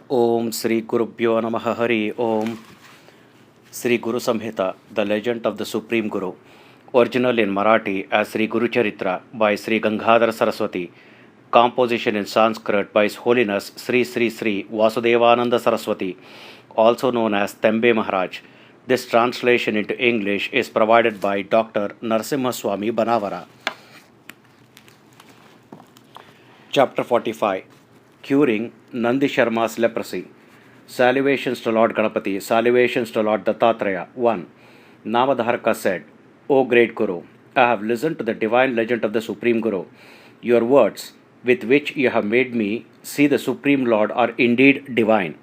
Om Sri Gurubhyo Namaha Hari Om. Sri Guru Samhita, the legend of the Supreme Guru, original in Marathi as Sri Guru Charitra by Sri Gangadhara Saraswati, composition in Sanskrit by His Holiness Sri Vasudevananda Saraswati, also known as Tembe Maharaj. This translation into English is provided by Dr. Narasimhaswamy Banavara. Chapter 45, Curing Nandi Sharma's Leprosy. Salutations to Lord Ganapati, salutations to Lord Dattatreya. 1. Namadharaka said, O great Guru, I have listened to the divine legend of the Supreme Guru. Your words, with which you have made me see the Supreme Lord, are indeed divine.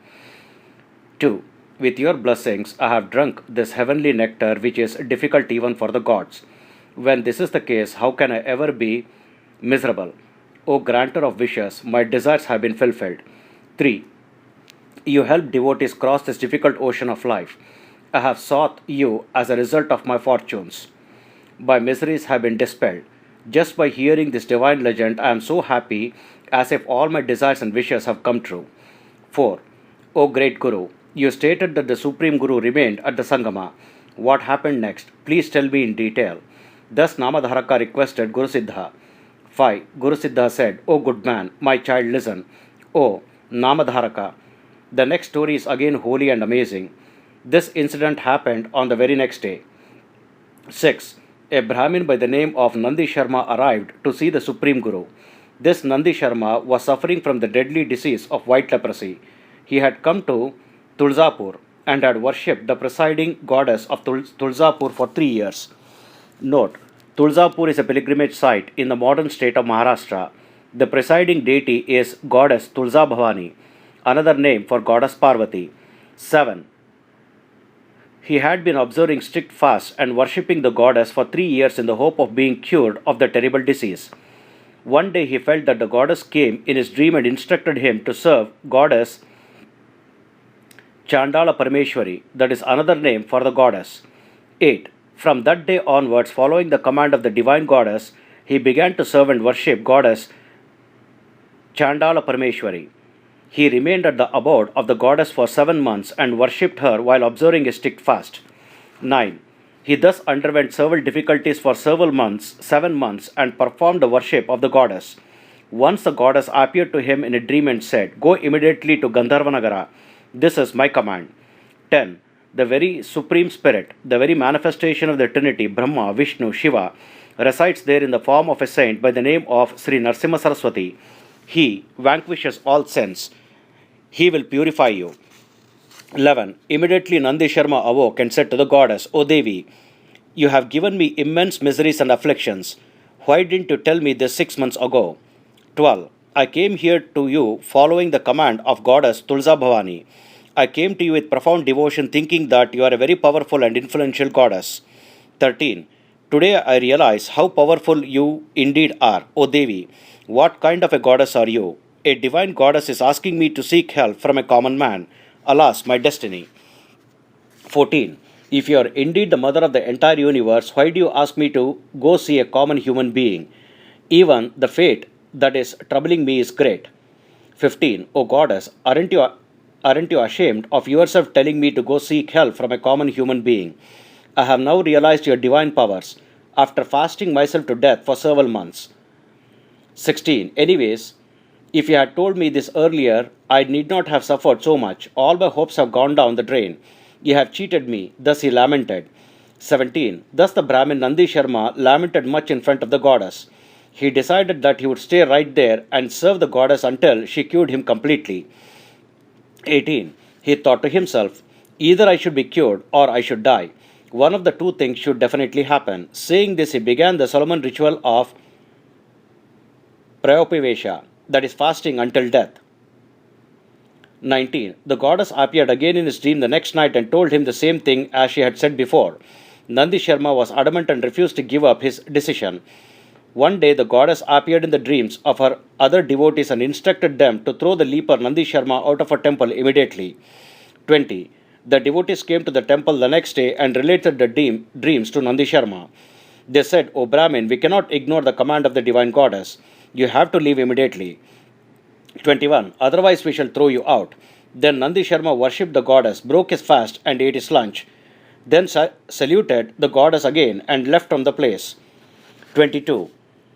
2. With your blessings, I have drunk this heavenly nectar which is difficult even for the gods. When this is the case, how can I ever be miserable? O granter of wishes, my desires have been fulfilled. 3. You help devotees cross this difficult ocean of life. I have sought you as a result of my fortunes. My miseries have been dispelled. Just by hearing this divine legend, I am so happy as if all my desires and wishes have come true. 4. O great Guru, you stated that the Supreme Guru remained at the Sangama. What happened next? Please tell me in detail. Thus Namadharaka requested Guru Siddha. 5. Guru Siddha said, O good man, my child, listen. O Namadharaka, the next story is again holy and amazing. This incident happened on the very next day. 6. A Brahmin by the name of Nandi Sharma arrived to see the Supreme Guru. This Nandi Sharma was suffering from the deadly disease of white leprosy. He had come to Tulzapur and had worshipped the presiding goddess of Tulzapur for 3 years. Note, Tulzapur is a pilgrimage site in the modern state of Maharashtra. The presiding deity is goddess Tulza Bhavani, another name for goddess Parvati. 7. He had been observing strict fasts and worshipping the goddess for 3 years in the hope of being cured of the terrible disease. One day he felt that the goddess came in his dream and instructed him to serve goddess Chandala Parameshwari, that is another name for the goddess. 8. From that day onwards, following the command of the divine goddess, he began to serve and worship goddess Chandala Parameshwari. He remained at the abode of the goddess for 7 months and worshipped her while observing a strict fast. 9. He thus underwent several difficulties for 7 months and performed the worship of the goddess. Once the goddess appeared to him in a dream and said, Go immediately to Gandharvanagara. This is my command. 10. The very Supreme Spirit, the very manifestation of the Trinity, Brahma, Vishnu, Shiva, resides there in the form of a saint by the name of Sri Narasimha Saraswati. He vanquishes all sins. He will purify you. 11. Immediately Nandi Sharma awoke and said to the goddess, O Devi, you have given me immense miseries and afflictions. Why didn't you tell me this 6 months ago? 12. I came here to you following the command of goddess Tulza Bhavani. I came to you with profound devotion, thinking that you are a very powerful and influential goddess. 13. Today I realize how powerful you indeed are, O Devi. What kind of a goddess are you? A divine goddess is asking me to seek help from a common man. Alas, my destiny. 14. If you are indeed the mother of the entire universe, why do you ask me to go see a common human being? Even the fate that is troubling me is great. 15. O goddess, aren't you ashamed of yourself telling me to go seek help from a common human being? I have now realized your divine powers after fasting myself to death for several months. 16. Anyways, if you had told me this earlier, I need not have suffered so much. All my hopes have gone down the drain. You have cheated me. Thus he lamented. 17. Thus the Brahmin Nandi Sharma lamented much in front of the goddess. He decided that he would stay right there and serve the goddess until she cured him completely. 18. He thought to himself, either I should be cured or I should die. One of the two things should definitely happen. Saying this, he began the Solomon ritual of Prayopivesha, that is fasting until death. 19. The goddess appeared again in his dream the next night and told him the same thing as she had said before. Nandi Sharma was adamant and refused to give up his decision. One day the goddess appeared in the dreams of her other devotees and instructed them to throw the leper Nandi Sharma out of her temple immediately. 20. The devotees came to the temple the next day and related the dreams to Nandi Sharma. They said, O Brahmin, we cannot ignore the command of the divine goddess. You have to leave immediately. 21. Otherwise we shall throw you out. Then Nandi Sharma worshipped the goddess, broke his fast, and ate his lunch. Then saluted the goddess again and left from the place. 22.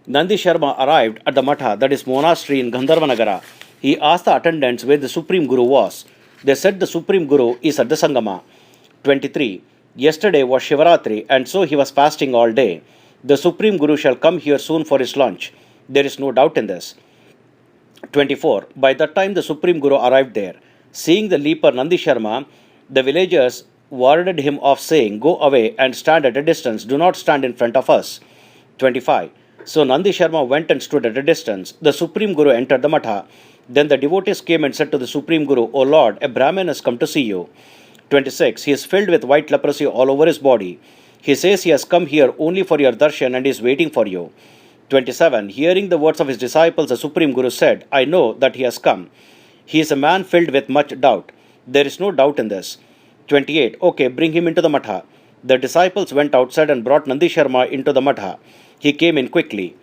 Nandi Sharma arrived at the Matha, that is monastery in Gandharvanagara. He asked the attendants where the Supreme Guru was. They said the Supreme Guru is at the Sangama. 23. Yesterday was Shivaratri, and so he was fasting all day. The Supreme Guru shall come here soon for his lunch. There is no doubt in this. 24. By that time the Supreme Guru arrived there. Seeing the leper Nandi Sharma, the villagers warded him off, saying, "Go away and stand at a distance. Do not stand in front of us." 25. So Nandi Sharma went and stood at a distance. The Supreme Guru entered the Matha. Then the devotees came and said to the Supreme Guru, "O Lord, a Brahmin has come to see you." 26. He is filled with white leprosy all over his body. He says he has come here only for your darshan and is waiting for you. 27. Hearing the words of his disciples, the Supreme Guru said, "I know that he has come. He is a man filled with much doubt. There is no doubt in this." 28. Okay, bring him into the Matha. The disciples went outside and brought Nandi Sharma into the Matha. He came in quickly.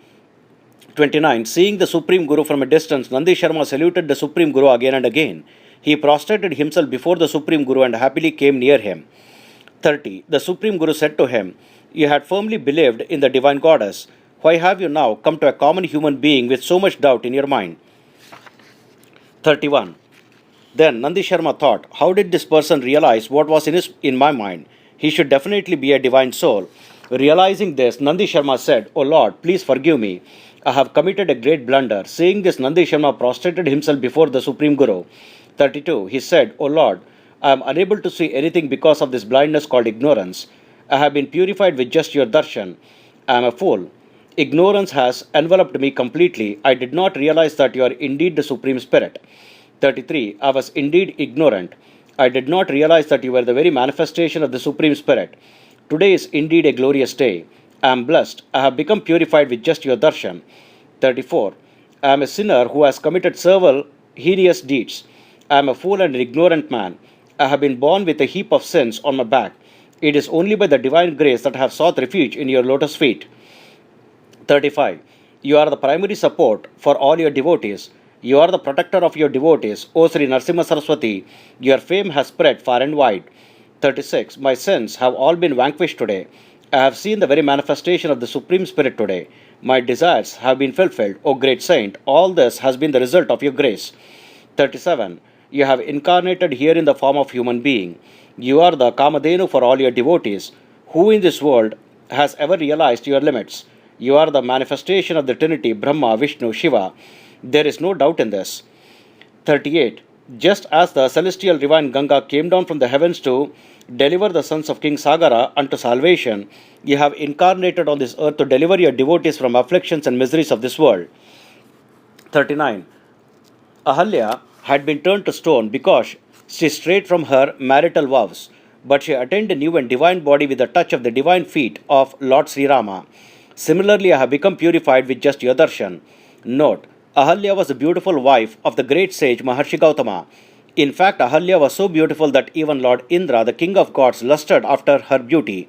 29. Seeing the Supreme Guru from a distance, Nandi Sharma saluted the Supreme Guru again and again. He prostrated himself before the Supreme Guru and happily came near him. 30. The Supreme Guru said to him, "You had firmly believed in the divine goddess. Why have you now come to a common human being with so much doubt in your mind?" 31. Then Nandi Sharma thought, "How did this person realize what was in my mind? He should definitely be a divine soul." Realizing this, Nandi Sharma said, "O Lord, please forgive me. I have committed a great blunder." Saying this, Nandi Sharma prostrated himself before the Supreme Guru. 32. He said, "O Lord, I am unable to see anything because of this blindness called ignorance. I have been purified with just your darshan. I am a fool. Ignorance has enveloped me completely. I did not realize that you are indeed the Supreme Spirit." 33. I was indeed ignorant. I did not realize that you were the very manifestation of the Supreme Spirit. Today is indeed a glorious day. I am blessed. I have become purified with just your darshan. 34. I am a sinner who has committed several hideous deeds. I am a fool and an ignorant man. I have been born with a heap of sins on my back. It is only by the divine grace that I have sought refuge in your lotus feet. 35. You are the primary support for all your devotees. You are the protector of your devotees. O Sri Narasimha Saraswati, your fame has spread far and wide. 36. My sins have all been vanquished today. I have seen the very manifestation of the Supreme Spirit today. My desires have been fulfilled. O great saint, all this has been the result of your grace. 37. You have incarnated here in the form of human being. You are the Kamadhenu for all your devotees. Who in this world has ever realized your limits? You are the manifestation of the Trinity, Brahma, Vishnu, Shiva. There is no doubt in this. 38. Just as the celestial divine Ganga came down from the heavens to deliver the sons of King Sagara unto salvation, you have incarnated on this earth to deliver your devotees from afflictions and miseries of this world. 39. Ahalya had been turned to stone because she strayed from her marital vows, but she attained a new and divine body with the touch of the divine feet of Lord Sri Rama. Similarly, I have become purified with just your darshan. Note, Ahalya was the beautiful wife of the great sage Maharshi Gautama. In fact, Ahalya was so beautiful that even Lord Indra, the king of gods, lusted after her beauty.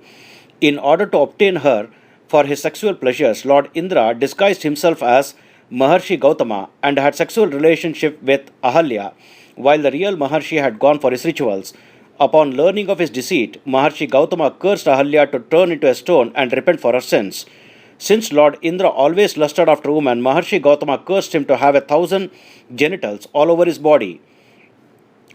In order to obtain her for his sexual pleasures, Lord Indra disguised himself as Maharshi Gautama and had sexual relationship with Ahalya, while the real Maharshi had gone for his rituals. Upon learning of his deceit, Maharshi Gautama cursed Ahalya to turn into a stone and repent for her sins. Since Lord Indra always lusted after women, Maharshi Gautama cursed him to have 1,000 genitals all over his body.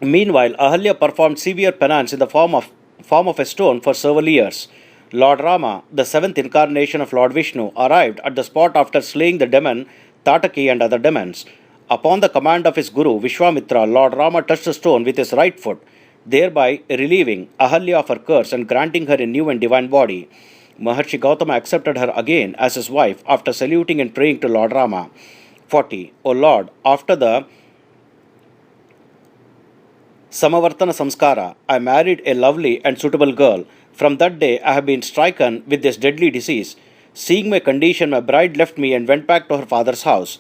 Meanwhile, Ahalya performed severe penance in the form of a stone for several years. Lord Rama, the seventh incarnation of Lord Vishnu, arrived at the spot after slaying the demon Tataki and other demons. Upon the command of his guru Vishwamitra, Lord Rama touched the stone with his right foot, thereby relieving Ahalya of her curse and granting her a new and divine body. Maharshi Gautama accepted her again as his wife after saluting and praying to Lord Rama. 40. O Lord, after the Samavartana Samskara, I married a lovely and suitable girl. From that day, I have been stricken with this deadly disease. Seeing my condition, my bride left me and went back to her father's house.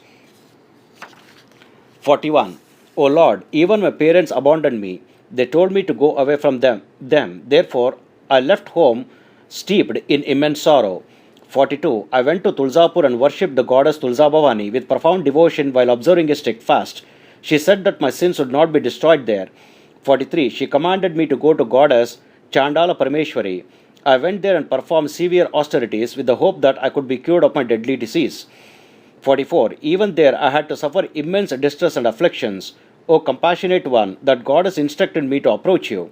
41. O Lord, even my parents abandoned me. They told me to go away from them. Therefore, I left home steeped in immense sorrow. 42. I went to Tulsapur and worshipped the goddess Tulsa Bhavani with profound devotion while observing a strict fast. She said that my sins would not be destroyed there. 43. She commanded me to go to goddess Chandala Parameshwari. I went there and performed severe austerities with the hope that I could be cured of my deadly disease. 44. Even there I had to suffer immense distress and afflictions. O compassionate one, that goddess instructed me to approach you.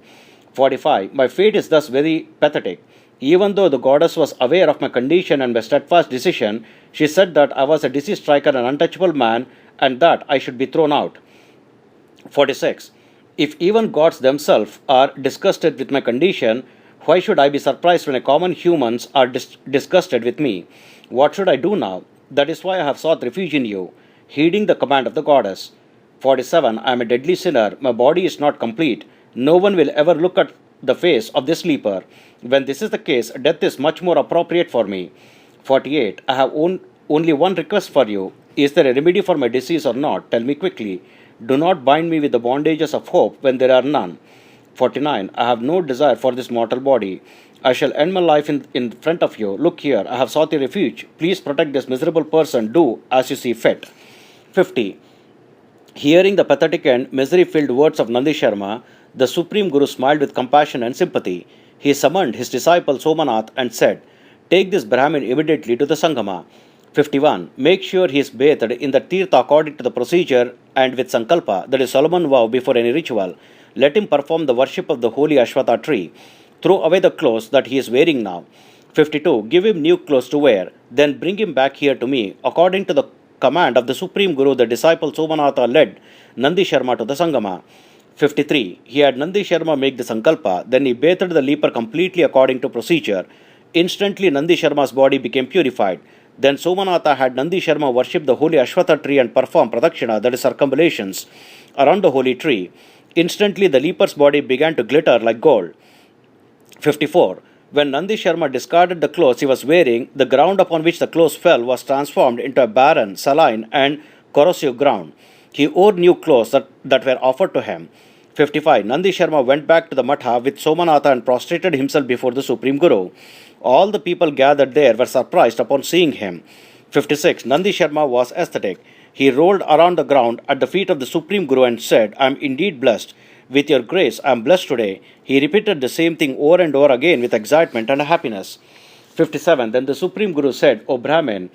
45. My fate is thus very pathetic. Even though the goddess was aware of my condition and my steadfast decision, she said that I was a disease striker and untouchable man and that I should be thrown out. 46. If even gods themselves are disgusted with my condition, why should I be surprised when common humans are disgusted with me? What should I do now? That is why I have sought refuge in you, heeding the command of the goddess. 47. I am a deadly sinner. My body is not complete. No one will ever look at the face of this sleeper. When this is the case, death is much more appropriate for me. 48. I have only one request for you. Is there a remedy for my disease or not? Tell me quickly. Do not bind me with the bondages of hope when there are none. 49. I have no desire for this mortal body. I shall end my life in front of you. Look here, I have sought a refuge. Please protect this miserable person. Do as you see fit. 50. Hearing the pathetic and misery-filled words of Nandi Sharma, the Supreme Guru smiled with compassion and sympathy. He summoned his disciple Somanath and said, "Take this Brahmin immediately to the Sangama." 51. Make sure he is bathed in the Tirtha according to the procedure and with Sankalpa, that is Solomon vow before any ritual. Let him perform the worship of the holy Ashwatha tree. Throw away the clothes that he is wearing now. 52. Give him new clothes to wear. Then bring him back here to me. According to the command of the Supreme Guru, the disciple Somanatha led Nandi Sharma to the Sangama. 53. He had Nandi Sharma make the Sankalpa. Then he bathed the leper completely according to procedure. Instantly Nandi Sharma's body became purified. Then Somanatha had Nandi Sharma worship the holy Ashwatha tree and perform pradakshina, that is circumambulations, around the holy tree. Instantly the leper's body began to glitter like gold. 54. When Nandi Sharma discarded the clothes he was wearing, the ground upon which the clothes fell was transformed into a barren, saline, and corrosive ground. He wore new clothes that were offered to him. 55. Nandi Sharma went back to the Matha with Somanatha and prostrated himself before the Supreme Guru. All the people gathered there were surprised upon seeing him. 56. Nandi Sharma was ecstatic. He rolled around the ground at the feet of the Supreme Guru and said, "I am indeed blessed. With your grace, I am blessed today." He repeated the same thing over and over again with excitement and happiness. 57. Then the Supreme Guru said, "O Brahmin,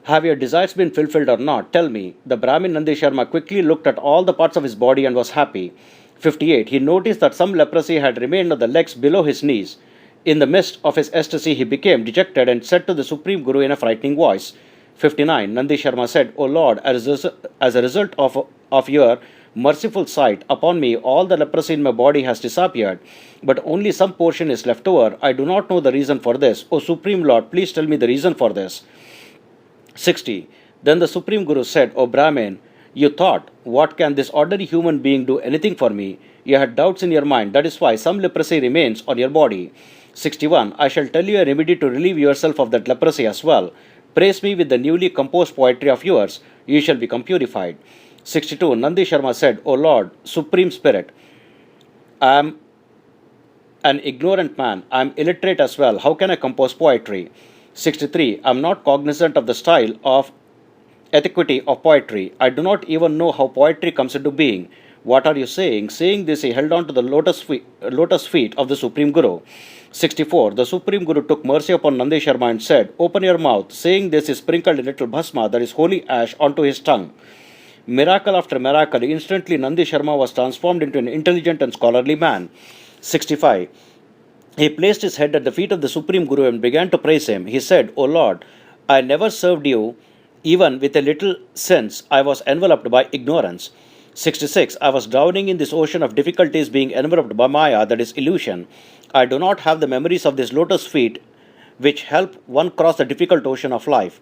have your desires been fulfilled or not? Tell me." The Brahmin Nandi Sharma quickly looked at all the parts of his body and was happy. 58. He noticed that some leprosy had remained on the legs below his knees. In the midst of his ecstasy, he became dejected and said to the Supreme Guru in a frightening voice. 59. Nandi Sharma said, "O Lord, as a result of your merciful sight upon me, all the leprosy in my body has disappeared, but only some portion is left over. I do not know the reason for this. O Supreme Lord, please tell me the reason for this." 60. Then the Supreme Guru said, "O Brahmin, you thought, what can this ordinary human being do anything for me? You had doubts in your mind. That is why some leprosy remains on your body." 61. I shall tell you a remedy to relieve yourself of that leprosy as well. Praise me with the newly composed poetry of yours. You shall become purified. 62. Nandi Sharma said, "O Lord, Supreme Spirit, I am an ignorant man. I am illiterate as well. How can I compose poetry?" 63. I am not cognizant of the style of etiquette of poetry. I do not even know how poetry comes into being. What are you saying? Saying this, he held on to the lotus feet of the Supreme Guru. 64. The Supreme Guru took mercy upon Nandi Sharma and said, "Open your mouth." Saying this, he sprinkled a little bhasma, that is holy ash, onto his tongue. Miracle after miracle, instantly Nandi Sharma was transformed into an intelligent and scholarly man. 65. He placed his head at the feet of the Supreme Guru and began to praise him. He said, "O Lord, I never served you even with a little since I was enveloped by ignorance." 66. I was drowning in this ocean of difficulties, being enveloped by Maya, that is illusion. I do not have the memories of these lotus feet which help one cross the difficult ocean of life.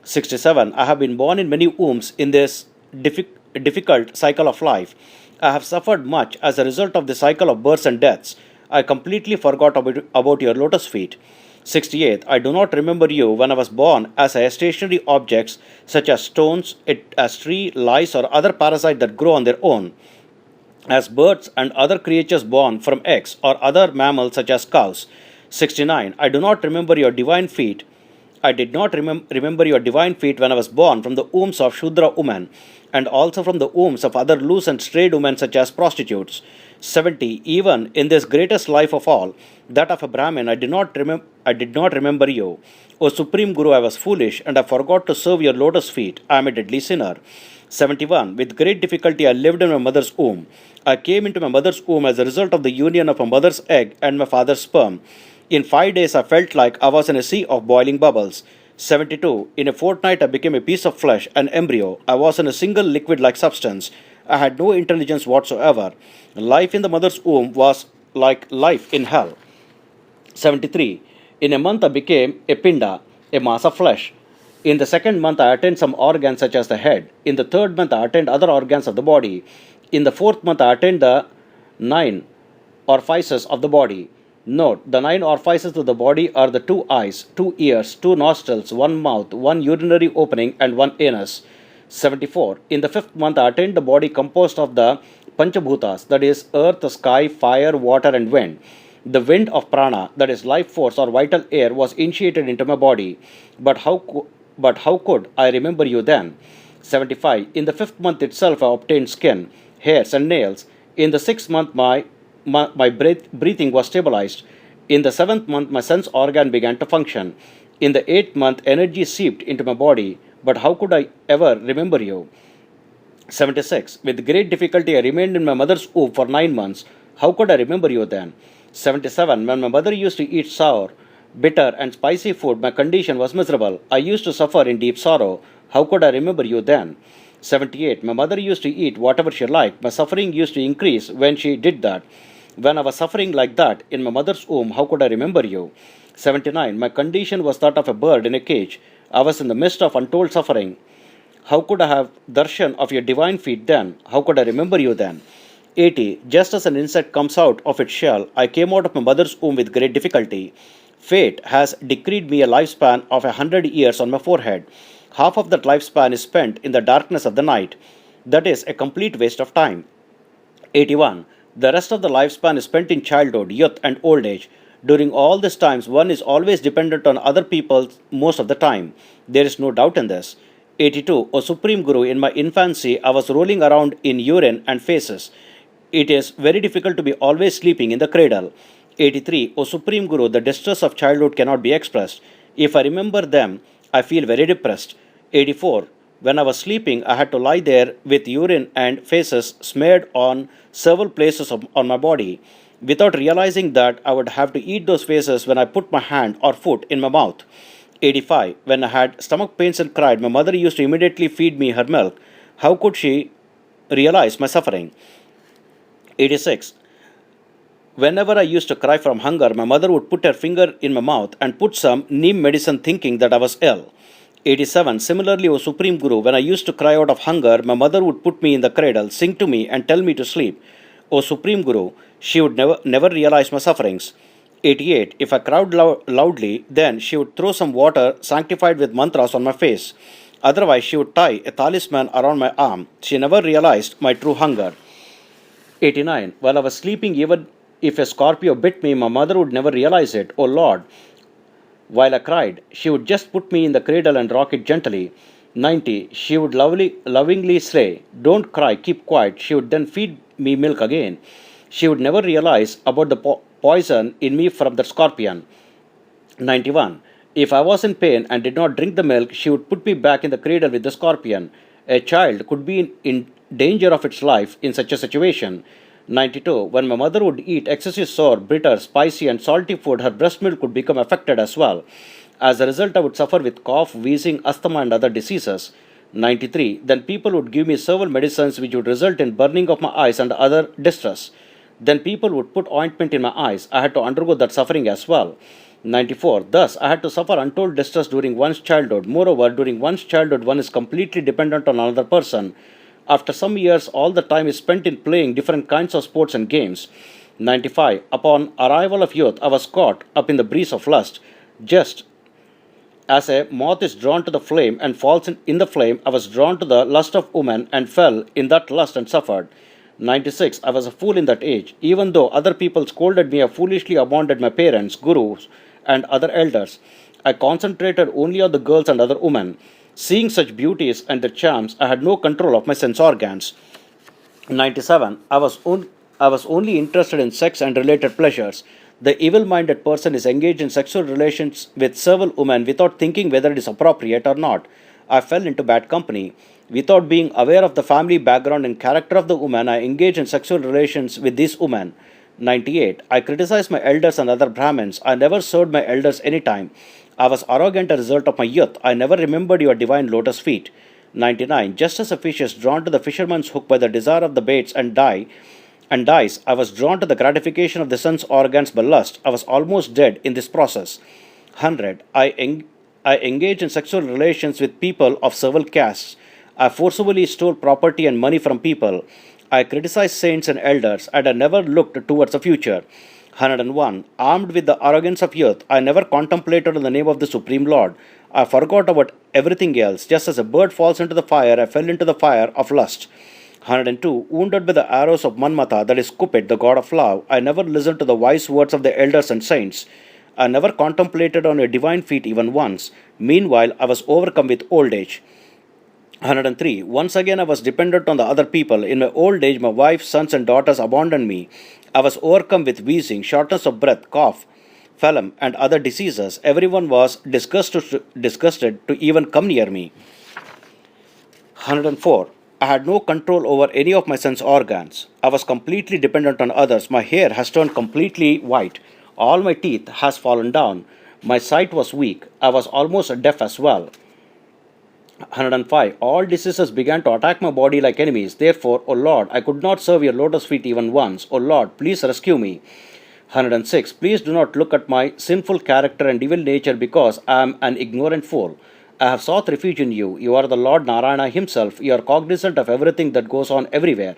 67. I have been born in many wombs in this difficult cycle of life. I have suffered much as a result of the cycle of births and deaths. I completely forgot about your lotus feet. 68. I do not remember you when I was born as stationary objects such as stones, as tree, lice, or other parasites that grow on their own, as birds and other creatures born from eggs, or other mammals such as cows. 69. I do not remember your divine feet I did not remember your divine feet when I was born from the wombs of Shudra women, and also from the wombs of other loose and strayed women such as prostitutes. 70. Even in this greatest life of all, that of a Brahmin, I did not remember you. O Supreme Guru, I was foolish, and I forgot to serve your lotus feet. I am a deadly sinner. 71. With great difficulty I lived in my mother's womb. I came into my mother's womb as a result of the union of my mother's egg and my father's sperm. In 5 days I felt like I was in a sea of boiling bubbles. 72. In a fortnight I became a piece of flesh, an embryo. I was in a single liquid-like substance. I had no intelligence whatsoever. Life in the mother's womb was like life in hell. 73. In a month I became a pinda, a mass of flesh. In the second month I attained some organs such as the head. In the third month I attained other organs of the body. In the fourth month I attained the 9 orifices of the body. Note, the 9 orifices of the body are the 2 eyes, 2 ears, 2 nostrils, 1 mouth, 1 urinary opening, and 1 anus. 74. In the 5th month I attained the body composed of the Panchabhutas, that is, earth, sky, fire, water, and wind. The wind of prana, that is, life force or vital air, was initiated into my body. But how could I remember you then? 75. In the 5th month itself I obtained skin, hairs, and nails. In the 6th month my breathing was stabilized. In the 7th month, my sense organ began to function. In the 8th month, energy seeped into my body. But how could I ever remember you? 76. With great difficulty, I remained in my mother's womb for 9 months. How could I remember you then? 77. When my mother used to eat sour, bitter, and spicy food, my condition was miserable. I used to suffer in deep sorrow. How could I remember you then? 78. My mother used to eat whatever she liked. My suffering used to increase when she did that. When I was suffering like that in my mother's womb, how could I remember you? 79. My condition was that of a bird in a cage. I was in the midst of untold suffering. How could I have darshan of your divine feet then? How could I remember you then? 80. Just as an insect comes out of its shell, I came out of my mother's womb with great difficulty. Fate has decreed me a lifespan of 100 years on my forehead. Half of that lifespan is spent in the darkness of the night. That is a complete waste of time. 81. The rest of the lifespan is spent in childhood, youth, and old age. During all these times, one is always dependent on other people most of the time. There is no doubt in this. 82. O Supreme Guru, in my infancy, I was rolling around in urine and faces. It is very difficult to be always sleeping in the cradle. 83. O Supreme Guru, the distress of childhood cannot be expressed. If I remember them, I feel very depressed. 84. When I was sleeping, I had to lie there with urine and faces smeared on several places on my body. Without realizing that, I would have to eat those faces when I put my hand or foot in my mouth. 85. When I had stomach pains and cried, my mother used to immediately feed me her milk. How could she realize my suffering? 86. Whenever I used to cry from hunger, my mother would put her finger in my mouth and put some neem medicine thinking that I was ill. 87. Similarly, O Supreme Guru, when I used to cry out of hunger, my mother would put me in the cradle, sing to me, and tell me to sleep. O Supreme Guru, she would never realize my sufferings. 88. If I cried loudly, then she would throw some water sanctified with mantras on my face. Otherwise, she would tie a talisman around my arm. She never realized my true hunger. 89. While I was sleeping, even if a scorpio bit me, my mother would never realize it. O Lord, while I cried, she would just put me in the cradle and rock it gently. 90. She would lovingly say, "Don't cry, keep quiet." She would then feed me milk again. She would never realize about the poison in me from the scorpion. 91. If I was in pain and did not drink the milk, she would put me back in the cradle with the scorpion. A child could be in danger of its life in such a situation. 92. When my mother would eat excessive sour, bitter, spicy, and salty food, her breast milk would become affected as well. As a result, I would suffer with cough, wheezing, asthma, and other diseases. 93. Then people would give me several medicines which would result in burning of my eyes and other distress. Then people would put ointment in my eyes. I had to undergo that suffering as well. 94. Thus, I had to suffer untold distress during one's childhood. Moreover, during one's childhood, one is completely dependent on another person. After some years, all the time is spent in playing different kinds of sports and games. 95. Upon arrival of youth, I was caught up in the breeze of lust. Just as a moth is drawn to the flame and falls in the flame, I was drawn to the lust of woman and fell in that lust and suffered. 96. I was a fool in that age. Even though other people scolded me, I foolishly abandoned my parents, gurus, and other elders. I concentrated only on the girls and other women. Seeing such beauties and their charms, I had no control of my sense organs. 97. I was only interested in sex and related pleasures. The evil minded person is engaged in sexual relations with several women without thinking whether it is appropriate or not. I fell into bad company. Without being aware of the family background and character of the woman, I engaged in sexual relations with these women. 98. I criticized my elders and other Brahmins. I never served my elders any time. I was arrogant as a result of my youth. I never remembered your divine lotus feet. 99. Just as a fish is drawn to the fisherman's hook by the desire of the baits and dies, I was drawn to the gratification of the sense organs by lust. I was almost dead in this process. 100. I engaged in sexual relations with people of several castes. I forcibly stole property and money from people. I criticized saints and elders, and I never looked towards the future. 101. Armed with the arrogance of youth, I never contemplated on the name of the Supreme Lord. I forgot about everything else. Just as a bird falls into the fire, I fell into the fire of lust. 102. Wounded by the arrows of Manmatha, that is Cupid, the god of love, I never listened to the wise words of the elders and saints. I never contemplated on your divine feet even once. Meanwhile, I was overcome with old age. 103. Once again, I was dependent on the other people. In my old age, my wife, sons, and daughters abandoned me. I was overcome with wheezing, shortness of breath, cough, phlegm, and other diseases. Everyone was disgusted to even come near me. 104. I had no control over any of my sense organs. I was completely dependent on others. My hair has turned completely white. All my teeth has fallen down. My sight was weak. I was almost deaf as well. 105. All diseases began to attack my body like enemies. Therefore, O Lord, I could not serve your lotus feet even once. O Lord, please rescue me. 106. Please do not look at my sinful character and evil nature because I am an ignorant fool. I have sought refuge in you. You are the Lord Narayana himself. You are cognizant of everything that goes on everywhere.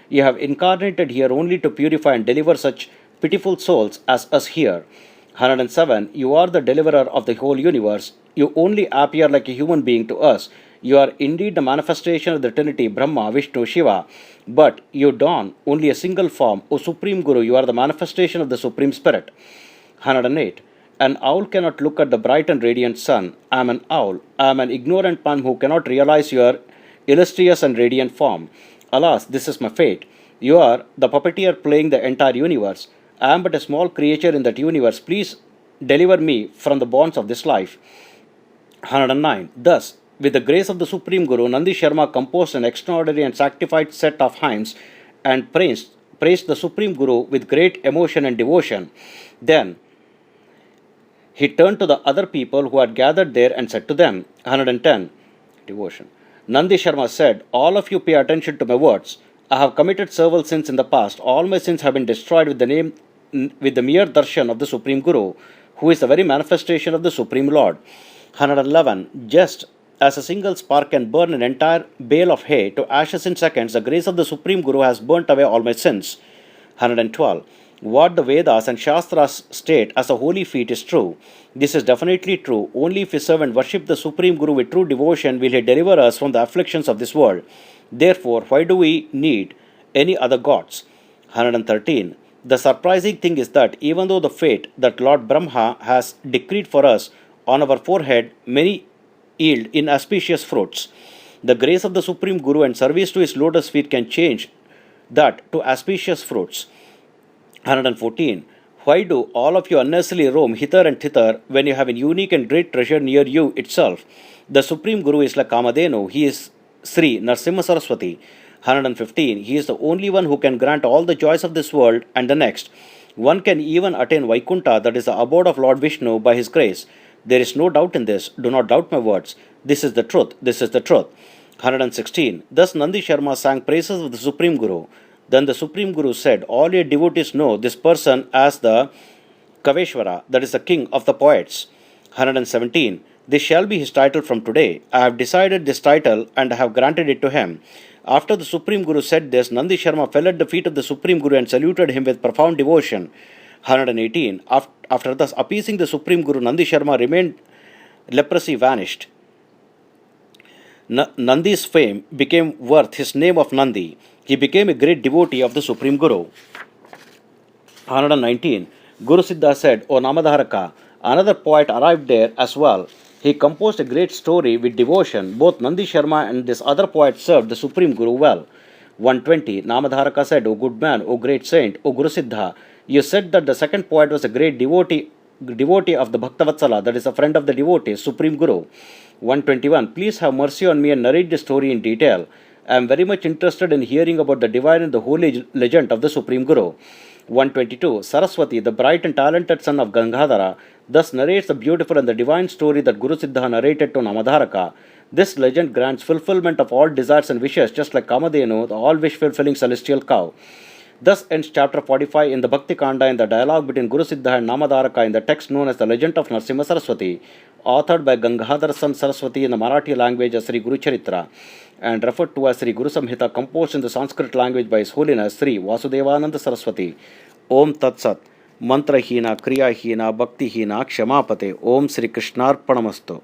You have incarnated here only to purify and deliver such pitiful souls as us here. 107. You are the deliverer of the whole universe. You only appear like a human being to us. You are indeed the manifestation of the Trinity, Brahma, Vishnu, Shiva. But you don only a single form. O Supreme Guru, you are the manifestation of the Supreme Spirit. 108. An owl cannot look at the bright and radiant sun. I am an owl. I am an ignorant man who cannot realize your illustrious and radiant form. Alas, this is my fate. You are the puppeteer playing the entire universe. I am but a small creature in that universe. Please deliver me from the bonds of this life. 109. Thus, with the grace of the Supreme Guru, Nandi Sharma composed an extraordinary and sanctified set of hymns and praised the Supreme Guru with great emotion and devotion. Then he turned to the other people who had gathered there and said to them, 110. Devotion. Nandi Sharma said, all of you pay attention to my words. I have committed several sins in the past. All my sins have been destroyed with the mere darshan of the Supreme Guru, who is the very manifestation of the Supreme Lord. 111. Just as a single spark can burn an entire bale of hay to ashes in seconds, the grace of the Supreme Guru has burnt away all my sins. 112. What the Vedas and Shastras state as a holy feat is true. This is definitely true. Only if we serve and worship the Supreme Guru with true devotion will he deliver us from the afflictions of this world. Therefore, why do we need any other gods? 113. The surprising thing is that even though the fate that Lord Brahma has decreed for us on our forehead, many yield inauspicious fruits. The grace of the Supreme Guru and service to his lotus feet can change that to auspicious fruits. 114. Why do all of you unnecessarily roam hither and thither when you have a unique and great treasure near you itself? The Supreme Guru is like Kamadhenu. He is Sri Narasimha Saraswati. 115. He is the only one who can grant all the joys of this world and the next. One can even attain Vaikunta, that is the abode of Lord Vishnu, by his grace. There is no doubt in this. Do not doubt my words. This is the truth. This is the truth. 116. Thus Nandi Sharma sang praises of the Supreme Guru. Then the Supreme Guru said, all your devotees know this person as the Kaveshwara, that is the king of the poets. 117. This shall be his title from today. I have decided this title and I have granted it to him. After the Supreme Guru said this, Nandi Sharma fell at the feet of the Supreme Guru and saluted him with profound devotion. 118. After thus appeasing the Supreme Guru, Nandi Sharma remained, leprosy vanished. Nandi's fame became worth his name of Nandi. He became a great devotee of the Supreme Guru. 119. Guru Siddha said, O Namadharaka, Another poet arrived there as well. He composed a great story with devotion. Both Nandi Sharma and this other poet served the Supreme Guru well. 120. Namadharaka said, O good man, O great saint, O Guru Siddha, you said that the second poet was a great devotee of the Bhaktavatsala, that is a friend of the devotee, Supreme Guru. 121. Please have mercy on me and narrate the story in detail. I am very much interested in hearing about the divine and the holy legend of the Supreme Guru. 122. Saraswati, the bright and talented son of Gangadhara, thus narrates the beautiful and the divine story that Guru Siddha narrated to Namadharaka. This legend grants fulfillment of all desires and wishes, just like Kamadhenu, the all-wish-fulfilling celestial cow. Thus ends chapter 45 in the Bhakti Kaanda in the dialogue between Guru Siddha and Namadharaka in the text known as the Legend of Narasimha Saraswati, authored by Gangadhara Saraswati in the Marathi language as Sri Guru Charitra, and referred to as Sri Guru Samhita, composed in the Sanskrit language by His Holiness Sri Vasudevananda Saraswati. Om Tat Sat. Mantrahina, Kriyahina, Bhaktihina, Kshamapate. Om Sri Krishnarpanamastu.